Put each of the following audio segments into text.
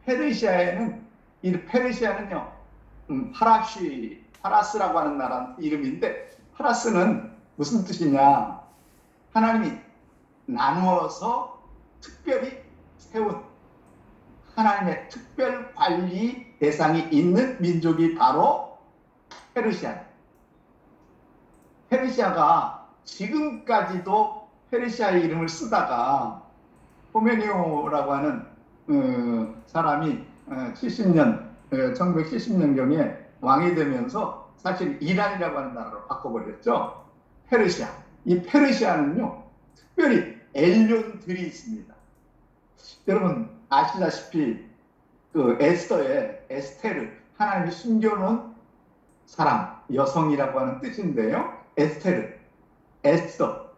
페르시아에는 이 페르시아는요, 파라스라고 하는 나라 이름인데, 파라스는 무슨 뜻이냐? 하나님이 나누어서 특별히 세운 하나님의 특별 관리 대상이 있는 민족이 바로 페르시아. 페르시아가 지금까지도 페르시아의 이름을 쓰다가 호메니오라고 하는 사람이 1970년경에 왕이 되면서 사실 이란이라고 하는 나라로 바꿔버렸죠. 페르시아. 이 페르시아는요, 특별히 엘륜들이 있습니다. 여러분 아시다시피 그 에스더의 에스테르, 하나님이 숨겨놓은 사람, 여성이라고 하는 뜻인데요. 에스테르, 에스더,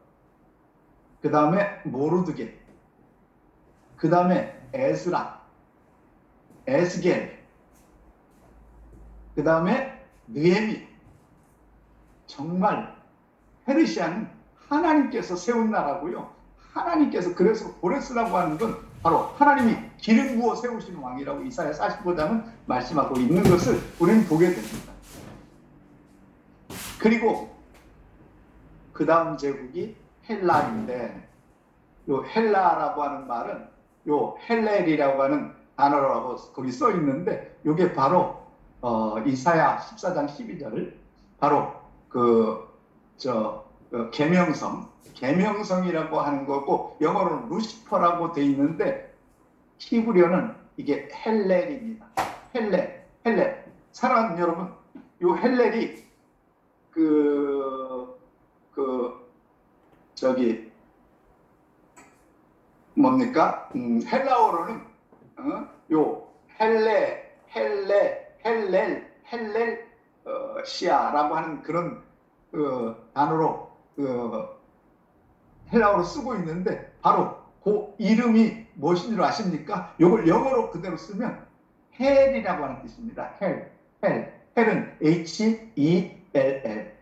그 다음에 모르드게, 그 다음에 에스라, 에스겔, 그 다음에 느헤미. 정말 페르시아는 하나님께서 세운 나라고요. 하나님께서, 그래서 고레스라고 하는 건 바로 하나님이 기름 부어 세우신 왕이라고 이사야 45장은 말씀하고 있는 것을 우리는 보게 됩니다. 그리고 그 다음 제국이 헬라인데, 요 헬라라고 하는 말은 요 헬렐이라고 하는 단어라고 거기 써 있는데, 요게 바로 이사야 14장 12절을 바로 계명성이라고 하는 거고, 영어로는 루시퍼라고 돼 있는데 히브리어는 이게 헬렐입니다. 헬렐. 사랑하는 여러분, 요 헬렐이 뭡니까? 헬라어로는 요 헬렐시아라고 하는 그런 단어로 헬라어로 쓰고 있는데, 바로 그 이름이 무엇인 줄 아십니까? 이걸 영어로 그대로 쓰면 헬이라고 하는 뜻입니다. 헬은 H-E-L-L,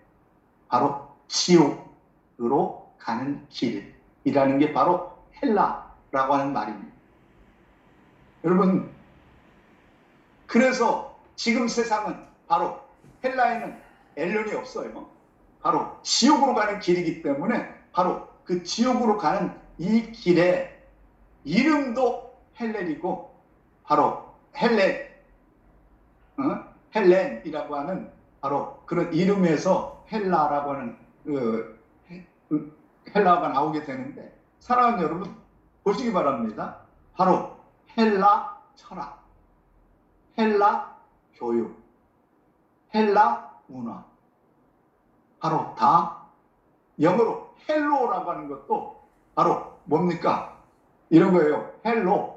바로 지옥으로 가는 길이라는 게 바로 헬라라고 하는 말입니다. 여러분, 그래서 지금 세상은 바로 헬라에는 엘론이 없어요. 바로 지옥으로 가는 길이기 때문에 바로 그 지옥으로 가는 이 길의 이름도 헬렐이고, 바로 헬렌이라고 하는 바로 그런 이름에서 헬라라고 하는 헬라가 나오게 되는데, 사랑하는 여러분 보시기 바랍니다. 바로 헬라 철학, 헬라 교육, 헬라 문화, 바로 다 영어로 헬로라고 하는 것도 바로 뭡니까? 이런 거예요.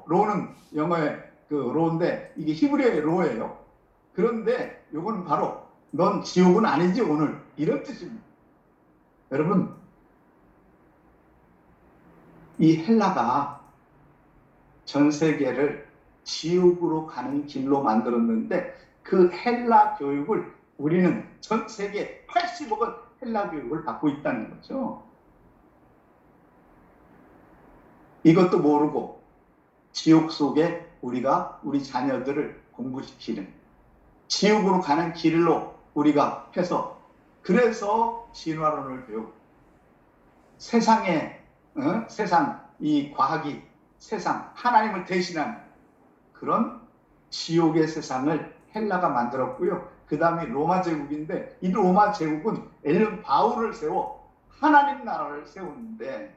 로는 영어의 그 로인데 이게 히브리어의 로예요. 그런데 이건 바로 넌 지옥은 아니지 오늘, 이런 뜻입니다. 여러분, 이 헬라가 전 세계를 지옥으로 가는 길로 만들었는데, 그 헬라 교육을 우리는 전 세계 80억은 헬라 교육을 받고 있다는 거죠. 이것도 모르고 지옥 속에 우리가 우리 자녀들을 공부시키는, 지옥으로 가는 길로 우리가 해서, 그래서 진화론을 배우고 세상 이 과학이 세상 하나님을 대신하는 그런 지옥의 세상을 헬라가 만들었고요. 그 다음에 로마 제국인데, 이 로마 제국은 엘른 바울을 세워 하나님 나라를 세우는데,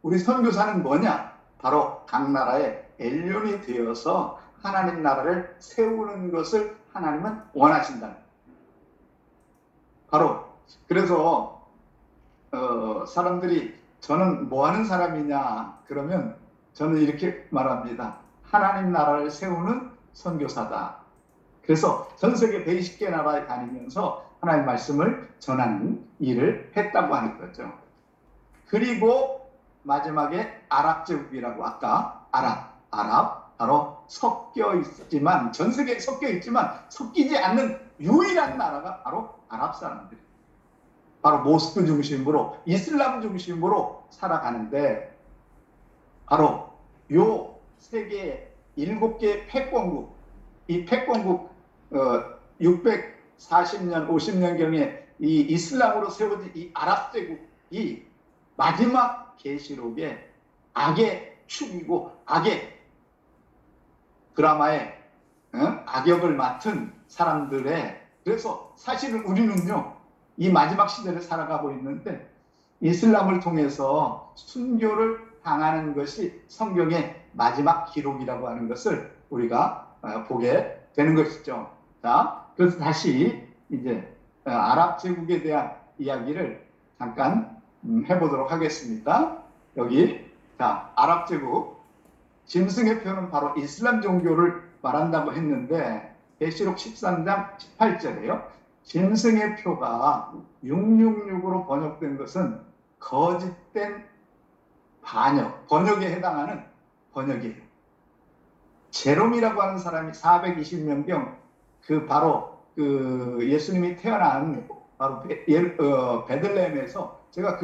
우리 선교사는 뭐냐? 바로 각 나라의 엘륜이 되어서 하나님 나라를 세우는 것을 하나님은 원하신다. 바로 그래서 사람들이 저는 뭐 하는 사람이냐 그러면 저는 이렇게 말합니다. 하나님 나라를 세우는 선교사다. 그래서 전 세계 120개 나라에 다니면서 하나님의 말씀을 전하는 일을 했다고 하는 거죠. 그리고 마지막에 아랍 제국이라고, 아까 아랍 바로 섞여 있지만, 전 세계에 섞여 있지만 섞이지 않는 유일한 나라가 바로 아랍 사람들, 바로 모스크 중심으로 이슬람 중심으로 살아가는데, 바로 요 세계에 7개 패권국, 이 패권국 640년, 50년경에 이 이슬람으로 세워진 이 아랍 제국이 마지막 계시록에 악의 축이고 악의 드라마의 악역을 맡은 사람들의, 그래서 사실은 우리는요 이 마지막 시대를 살아가고 있는데 이슬람을 통해서 순교를 당하는 것이 성경의 마지막 기록이라고 하는 것을 우리가 보게 되는 것이죠. 자, 그래서 다시 이제 아랍 제국에 대한 이야기를 잠깐 해보도록 하겠습니다. 여기 자, 아랍 제국 짐승의 표는 바로 이슬람 종교를 말한다고 했는데 계시록 13장 18절에요. 짐승의 표가 666으로 번역된 것은 거짓된 번역에 해당하는 번역이에요. 제롬이라고 하는 사람이 420년경 바로 예수님이 태어난 바로 베들레헴에서 제가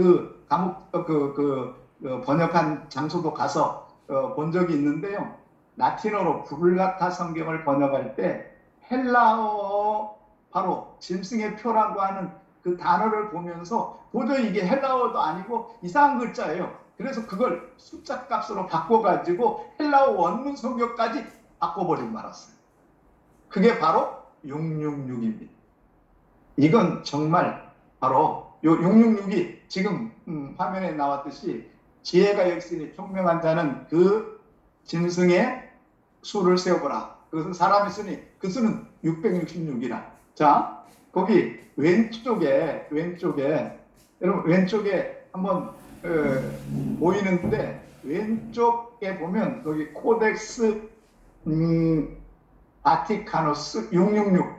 번역한 장소도 가서 본 적이 있는데요. 라틴어로 불가타 성경을 번역할 때 헬라어 바로 짐승의 표라고 하는 그 단어를 보면서 도저히 이게 헬라어도 아니고 이상한 글자예요. 그래서 그걸 숫자 값으로 바꿔가지고 헬라어 원문 성경까지 바꿔버리고 말았어요. 그게 바로 666입니다. 이건 정말 바로 요 666이 지금 화면에 나왔듯이 지혜가 역시 총명한 자는 그 짐승의 수를 세어보라. 그것은 사람이 쓰니 그 수는 666이라. 자, 거기 왼쪽에 여러분 왼쪽에 한번 보이는데 왼쪽에 보면 여기 코덱스 바티카노스 666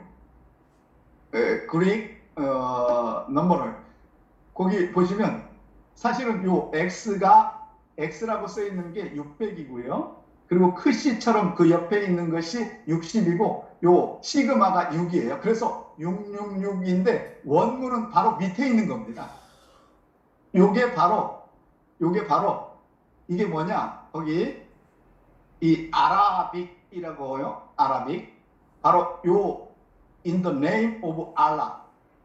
그릭 넘버를 거기 보시면 사실은 요 X라고 써 있는 게 600이고요. 그리고 크시처럼 그 옆에 있는 것이 60이고 요 시그마가 6이에요. 그래서 666인데 원문은 바로 밑에 있는 겁니다. 요게 바로 이게 뭐냐? 거기 이 아라빅이라고요. 아라빅. 바로 요 in the name of Allah.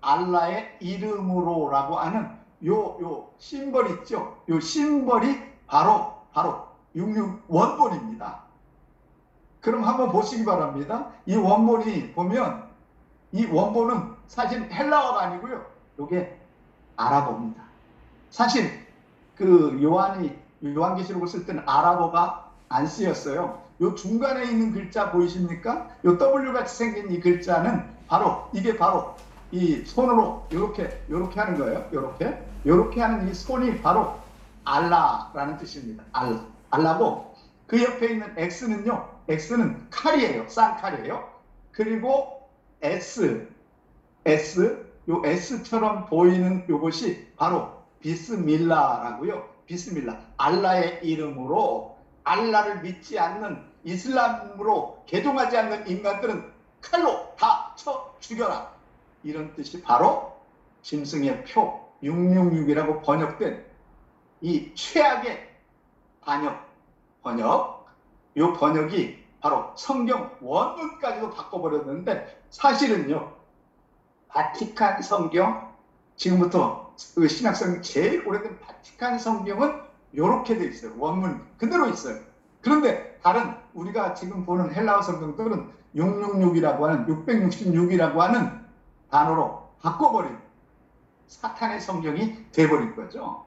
알라의 이름으로라고 하는 요 심벌 있죠? 요 심벌이 바로 66 원본입니다. 그럼 한번 보시기 바랍니다. 이 원본이 보면 이 원본은 사실 헬라어가 아니고요. 요게 아랍어입니다. 사실 요한계시록을 쓸 때는 아랍어가 안 쓰였어요. 요 중간에 있는 글자 보이십니까? 요 W 같이 생긴 이 글자는 이게 바로 이 손으로 요렇게 하는 거예요. 요렇게 하는 이 손이 바로 알라라는 뜻입니다. 알라고 그 옆에 있는 X는 칼이에요. 쌍칼이에요. 그리고 요 S처럼 보이는 요것이 바로 비스밀라라고요. 비스밀라. 알라의 이름으로 알라를 믿지 않는 이슬람으로 개종하지 않는 인간들은 칼로 다 쳐 죽여라. 이런 뜻이 바로 짐승의 표 666이라고 번역된 이 최악의 요 번역이 바로 성경 원문까지도 바꿔버렸는데 사실은요. 바티칸 성경 지금부터 신약성경 제일 오래된 바티칸 성경은 이렇게 돼 있어요. 원문 그대로 있어요. 그런데 다른 우리가 지금 보는 헬라어 성경들은 666이라고 하는 단어로 바꿔버린 사탄의 성경이 돼버린 거죠.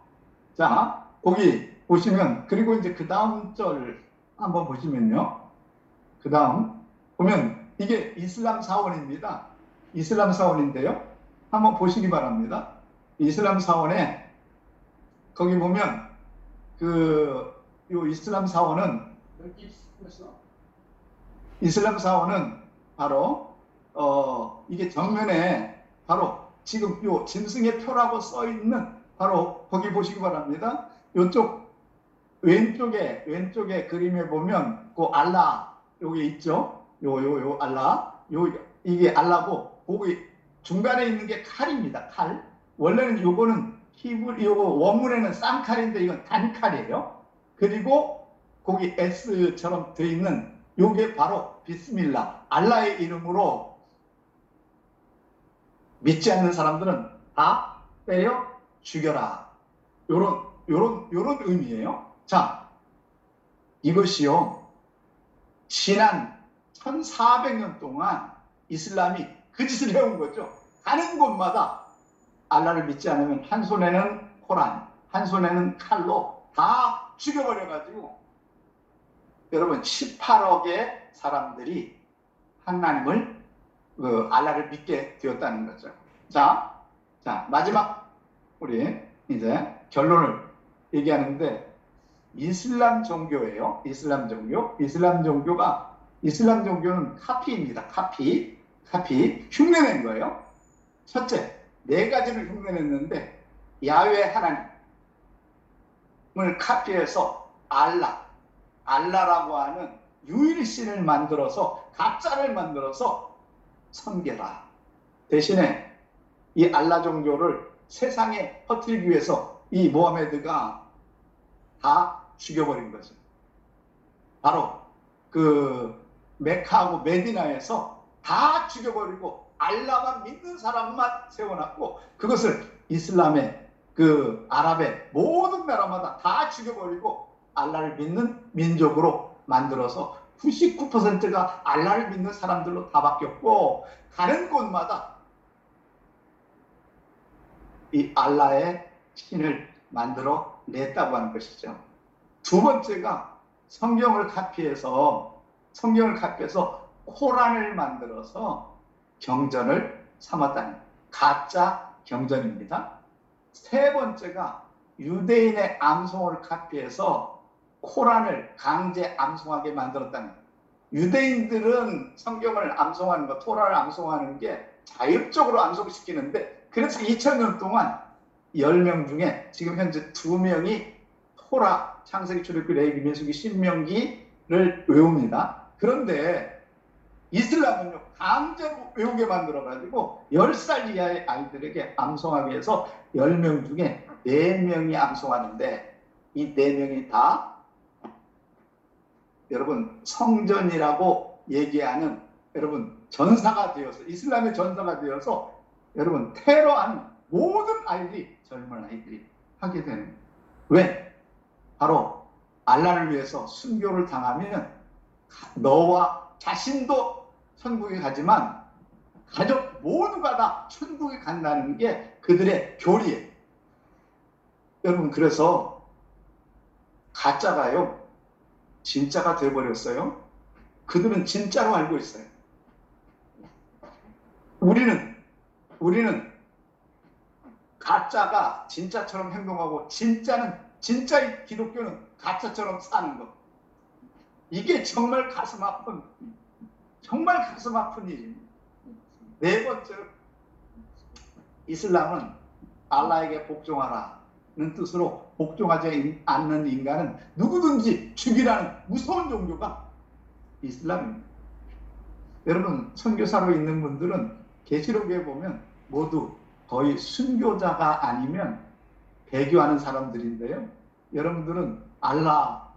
자, 거기 보시면 그리고 이제 그 다음 절 한번 보시면요. 그 다음 보면 이게 이슬람 사원입니다. 이슬람 사원인데요. 한번 보시기 바랍니다. 이슬람 사원에 거기 보면 요 이슬람 사원은 바로 이게 정면에 바로 지금 요 짐승의 표라고 써 있는 바로 거기 보시기 바랍니다. 요쪽 왼쪽에 그림에 보면 그 알라 여기 있죠. 요 알라 이게 알라고 거기 중간에 있는 게 칼입니다. 칼. 원래는 요거는 요거 원문에는 쌍칼인데 이건 단칼이에요. 그리고 거기 S처럼 되어 있는 요게 바로 비스밀라, 알라의 이름으로 믿지 않는 사람들은 다 때려 죽여라. 요런 의미예요. 자, 이것이요, 지난 1400년 동안 이슬람이 그 짓을 해온 거죠. 가는 곳마다 알라를 믿지 않으면 한 손에는 코란, 한 손에는 칼로 다 죽여버려가지고 여러분 18억의 사람들이 하나님을 알라를 믿게 되었다는 거죠. 자, 마지막 우리 이제 결론을 얘기하는데, 이슬람 종교예요. 이슬람 종교는 카피입니다. 카피 흉내낸 거예요. 첫째, 네 가지를 흉내냈는데, 야훼 하나님을 카피해서 알라라고 하는 유일신을 만들어서, 가짜를 만들어서 섬겨라. 대신에 이 알라 종교를 세상에 퍼뜨리기 위해서 이 모하메드가 다 죽여버린 거죠. 바로 그 메카하고 메디나에서 다 죽여버리고 알라만 믿는 사람만 세워놨고, 그것을 이슬람의 그 아랍의 모든 나라마다 다 죽여버리고 알라를 믿는 민족으로 만들어서 99%가 알라를 믿는 사람들로 다 바뀌었고, 가는 곳마다 이 알라의 신을 만들어 냈다고 하는 것이죠. 두 번째가 성경을 카피해서 코란을 만들어서 경전을 삼았다는 가짜 경전입니다. 세 번째가 유대인의 암송을 카피해서 코란을 강제 암송하게 만들었다는 거예요. 유대인들은 성경을 암송하는 거, 토라를 암송하는 게 자율적으로 암송시키는데, 그래서 2000년 동안 10명 중에 지금 현재 2명이 토라, 창세기, 출애굽기, 레위기, 민수기, 신명기를 외웁니다. 그런데 이슬람은요, 강제로 외우게 만들어가지고 10살 이하의 아이들에게 암송하게 해서 10명 중에 4명이 암송하는데, 이 4명이 다 여러분 성전이라고 얘기하는 여러분 전사가 되어서, 이슬람의 전사가 되어서 여러분 테러하는 모든 아이들이, 젊은 아이들이 하게 되는 거예요. 왜? 바로 알라를 위해서 순교를 당하면 너와 자신도 천국에 가지만 가족 모두가 다 천국에 간다는 게 그들의 교리예요. 여러분, 그래서 가짜가요 진짜가 되어버렸어요. 그들은 진짜로 알고 있어요. 우리는 가짜가 진짜처럼 행동하고, 진짜의 기독교는 가짜처럼 사는 것. 이게 정말 가슴 아픈 일입니다. 네 번째로, 이슬람은 알라에게 복종하라는 뜻으로 복종하지 않는 인간은 누구든지 죽이라는 무서운 종교가 이슬람입니다. 여러분, 선교사로 있는 분들은 계시록에 보면 모두 거의 순교자가 아니면 배교하는 사람들인데요, 여러분들은 알라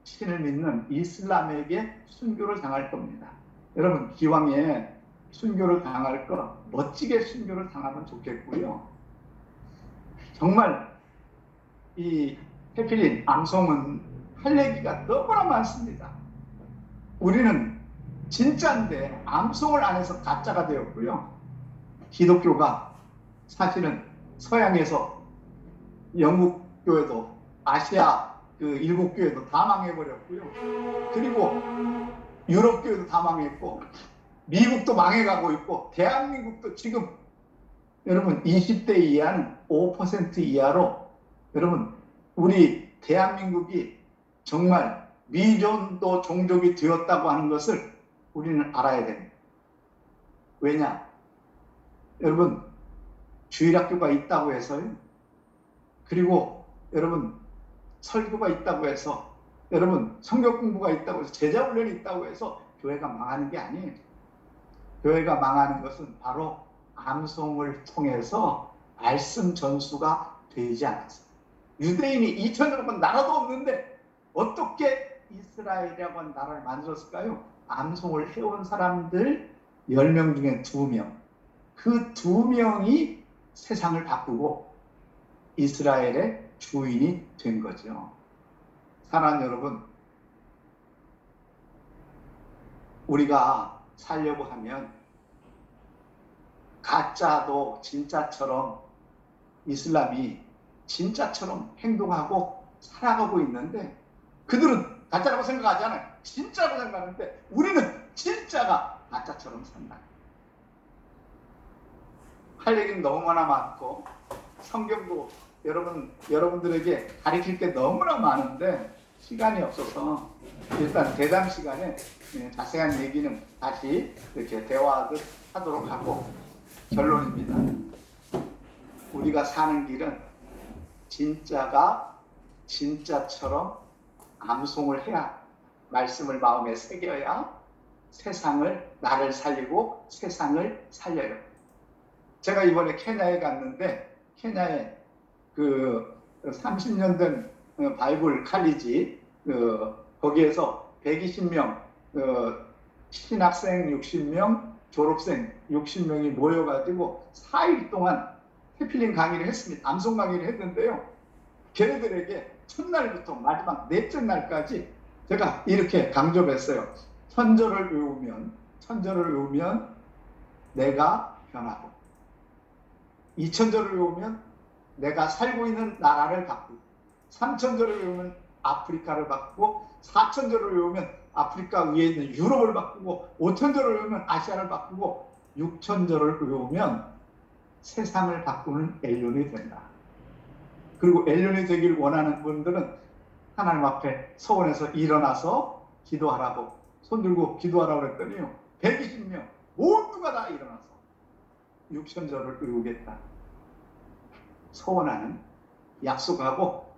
신을 믿는 이슬람에게 순교를 당할 겁니다. 여러분, 기왕에 순교를 당할 거 멋지게 순교를 당하면 좋겠고요. 정말 이 해필린 암송은 할 얘기가 너무나 많습니다. 우리는 진짜인데 암송을 안 해서 가짜가 되었고요. 기독교가 사실은 서양에서 영국 교회도, 아시아 그 일곱 교회도 다 망해버렸고요. 그리고 유럽 교회도 다 망했고, 미국도 망해가고 있고, 대한민국도 지금 여러분 20대 이하는 5% 이하로, 여러분 우리 대한민국이 정말 미전도 종족이 되었다고 하는 것을 우리는 알아야 됩니다. 왜냐? 여러분, 주일학교가 있다고 해서요, 그리고 여러분 설교가 있다고 해서, 여러분 성경 공부가 있다고 해서, 제자 훈련이 있다고 해서 교회가 망하는 게 아니에요. 교회가 망하는 것은 바로 암송을 통해서 말씀 전수가 되지 않았어요. 유대인이 2000년 동안 나라도 없는데 어떻게 이스라엘이라고 하는 나라를 만들었을까요? 암송을 해온 사람들 10명 중에 2명. 그 2명이 세상을 바꾸고 이스라엘의 주인이 된 거죠. 사랑하는 여러분, 우리가 살려고 하면 가짜도 진짜처럼 이슬람이 진짜처럼 행동하고 살아가고 있는데 그들은 가짜라고 생각하지 않아요. 진짜라고 생각하는데 우리는 진짜가 가짜처럼 산다. 할 얘기는 너무나 많고 성경도 여러분들에게 가르칠 게 너무나 많은데 시간이 없어서 일단 대담 시간에 자세한 얘기는 다시 이렇게 대화하듯 하도록 하고, 결론입니다. 우리가 사는 길은 진짜가 진짜처럼 암송을 해야, 말씀을 마음에 새겨야 세상을, 나를 살리고 세상을 살려요. 제가 이번에 케냐에 갔는데 케냐에 그 30년 된 바이블 칼리지 거기에서 120명 신학생 60명, 졸업생 60명이 모여가지고 4일 동안 해필링 강의를 했습니다. 암송 강의를 했는데요. 걔네들에게 첫날부터 마지막 넷째 날까지 제가 이렇게 강조했어요. 천절을 외우면 내가 변하고, 2천절을 외우면 내가 살고 있는 나라를 바꾸고, 3천절을 외우면 아프리카를 바꾸고, 4천절을 외우면 아프리카 위에 있는 유럽을 바꾸고, 5천절을 외우면 아시아를 바꾸고, 6천절을 외우면 세상을 바꾸는 엘륜이 된다. 그리고 엘륜이 되길 원하는 분들은 하나님 앞에 서원에서 일어나서 기도하라고, 손 들고 기도하라고 그랬더니요, 120명 모두가 다 일어나서 6천절을 외우겠다 소원하는, 약속하고,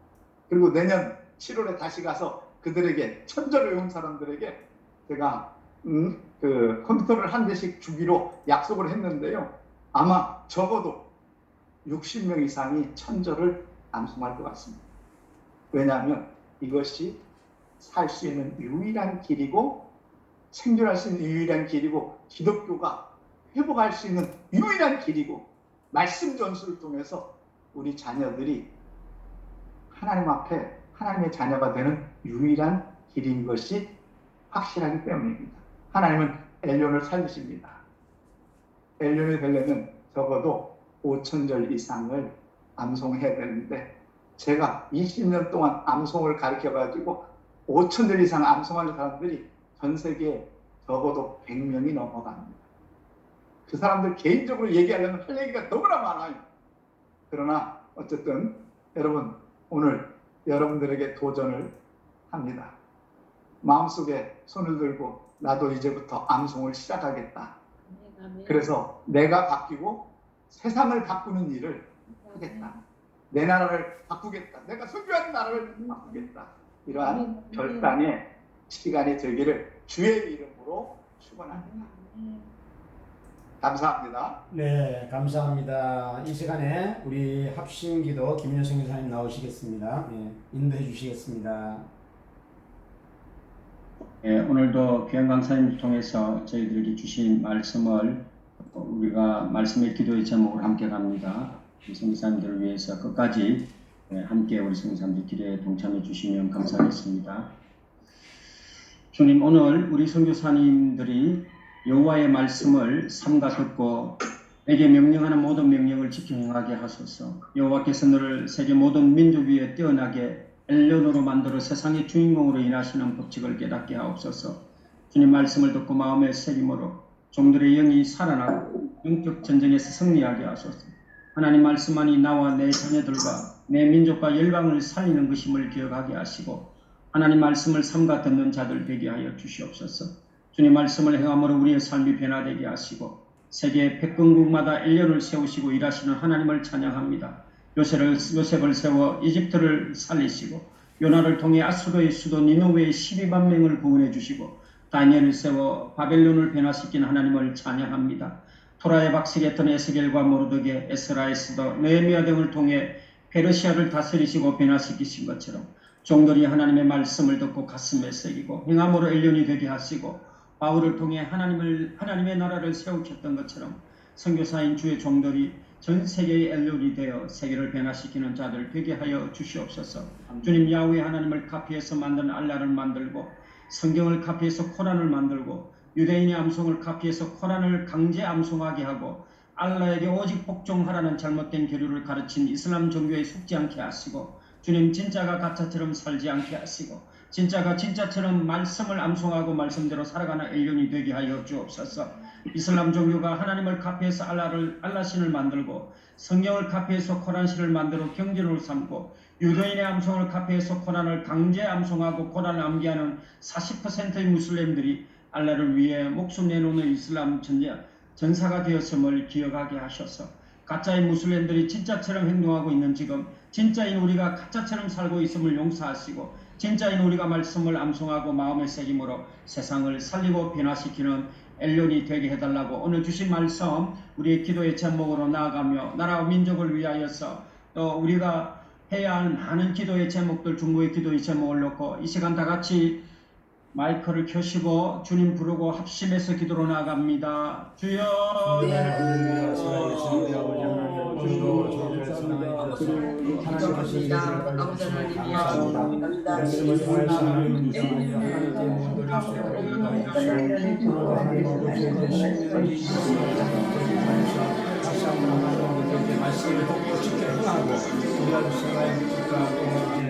그리고 내년 7월에 다시 가서 그들에게 천절을 외운 사람들에게 제가 그 컴퓨터를 한 대씩 주기로 약속을 했는데요. 아마 적어도 60명 이상이 천절을 암송할 것 같습니다. 왜냐하면 이것이 살 수 있는 유일한 길이고, 생존할 수 있는 유일한 길이고, 기독교가 회복할 수 있는 유일한 길이고, 말씀 전수를 통해서 우리 자녀들이 하나님 앞에 하나님의 자녀가 되는 유일한 길인 것이 확실하기 때문입니다. 하나님은 엘륜을 살리십니다. 엘륜이 되려면 적어도 5천절 이상을 암송해야 되는데, 제가 20년 동안 암송을 가르쳐가지고 5천절 이상 암송하는 사람들이 전 세계에 적어도 100명이 넘어갑니다. 그 사람들 개인적으로 얘기하려면 할 얘기가 너무나 많아요. 그러나 어쨌든 여러분, 오늘 여러분들에게 도전을 합니다. 마음속에 손을 들고 나도 이제부터 암송을 시작하겠다. 그래서 내가 바뀌고 세상을 바꾸는 일을 하겠다. 내 나라를 바꾸겠다. 내가 선교하는 나라를 바꾸겠다. 이러한 결단의 시간이 되기를 주의 이름으로 축원합니다. 감사합니다. 네, 감사합니다. 이 시간에 우리 합심기도 김윤성 교사님 나오시겠습니다. 네, 인도해 주시겠습니다. 네, 오늘도 귀한 강사님 통해서 저희들에게 주신 말씀을 우리가 말씀의 기도의 제목을 함께 갑니다. 우리 성도님들을 위해서 끝까지 함께 우리 성도님들 기도에 동참해 주시면 감사하겠습니다. 주님, 오늘 우리 선교사님들이 여호와의 말씀을 삼가 듣고 내게 명령하는 모든 명령을 지켜 행하게 하소서. 여호와께서 너를 세계 모든 민족 위에 뛰어나게 엘륜으로 만들어 세상의 주인공으로 일하시는 법칙을 깨닫게 하옵소서. 주님 말씀을 듣고 마음에 새김으로 종들의 영이 살아나고 영적 전쟁에서 승리하게 하소서. 하나님 말씀만이 나와 내 자녀들과 내 민족과 열방을 살리는 것임을 기억하게 하시고 하나님 말씀을 삼가 듣는 자들 되게 하여 주시옵소서. 주님 말씀을 행함으로 우리의 삶이 변화되게 하시고 세계 백근국마다 엘륜을 세우시고 일하시는 하나님을 찬양합니다. 요셉을 세워 이집트를 살리시고 요나를 통해 아수르의 수도 니느웨의 12만 명을 구원해 주시고 다니엘을 세워 바벨론을 변화시킨 하나님을 찬양합니다. 토라의 박식했던 에스겔과 모르드게, 에스라, 에스더, 느헤미야 등을 통해 페르시아를 다스리시고 변화시키신 것처럼 종들이 하나님의 말씀을 듣고 가슴에 새기고 행함으로 엘련이 되게 하시고 바울을 통해 하나님의 나라를 세우셨던 것처럼 선교사인 주의 종들이 전 세계의 엘련이 되어 세계를 변화시키는 자들 되게 하여 주시옵소서. 주님 야훼 하나님을 카피해서 만든 알라를 만들고 성경을 카피해서 코란을 만들고 유대인의 암송을 카피해서 코란을 강제 암송하게 하고 알라에게 오직 복종하라는 잘못된 교류를 가르친 이슬람 종교에 속지 않게 하시고 주님 진짜가 가짜처럼 살지 않게 하시고 진짜가 진짜처럼 말씀을 암송하고 말씀대로 살아가는 엘련이 되게 하여 주옵소서. 이슬람 종교가 하나님을 카피해서 알라신을 만들고 성경을 카피해서 코란신을 만들어 경전으로 삼고 유대인의 암송을 카피해서 코란을 강제 암송하고 코란을 암기하는 40%의 무슬림들이 알라를 위해 목숨 내놓는 이슬람 전사가 되었음을 기억하게 하셔서 가짜의 무슬림들이 진짜처럼 행동하고 있는 지금 진짜인 우리가 가짜처럼 살고 있음을 용서하시고 진짜인 우리가 말씀을 암송하고 마음의 새김으로 세상을 살리고 변화시키는 엘련이 되게 해달라고 오늘 주신 말씀 우리의 기도의 제목으로 나아가며 나라와 민족을 위하여서 또 우리가 해야 할 많은 기도의 제목들 중보의 기도의 제목을 놓고 이 시간 다 같이 마이크를 켜시고 주님 부르고 합심해서 기도로 나아갑니다. 주여 말씀을 듣고 지켜 행하고 우리가 주신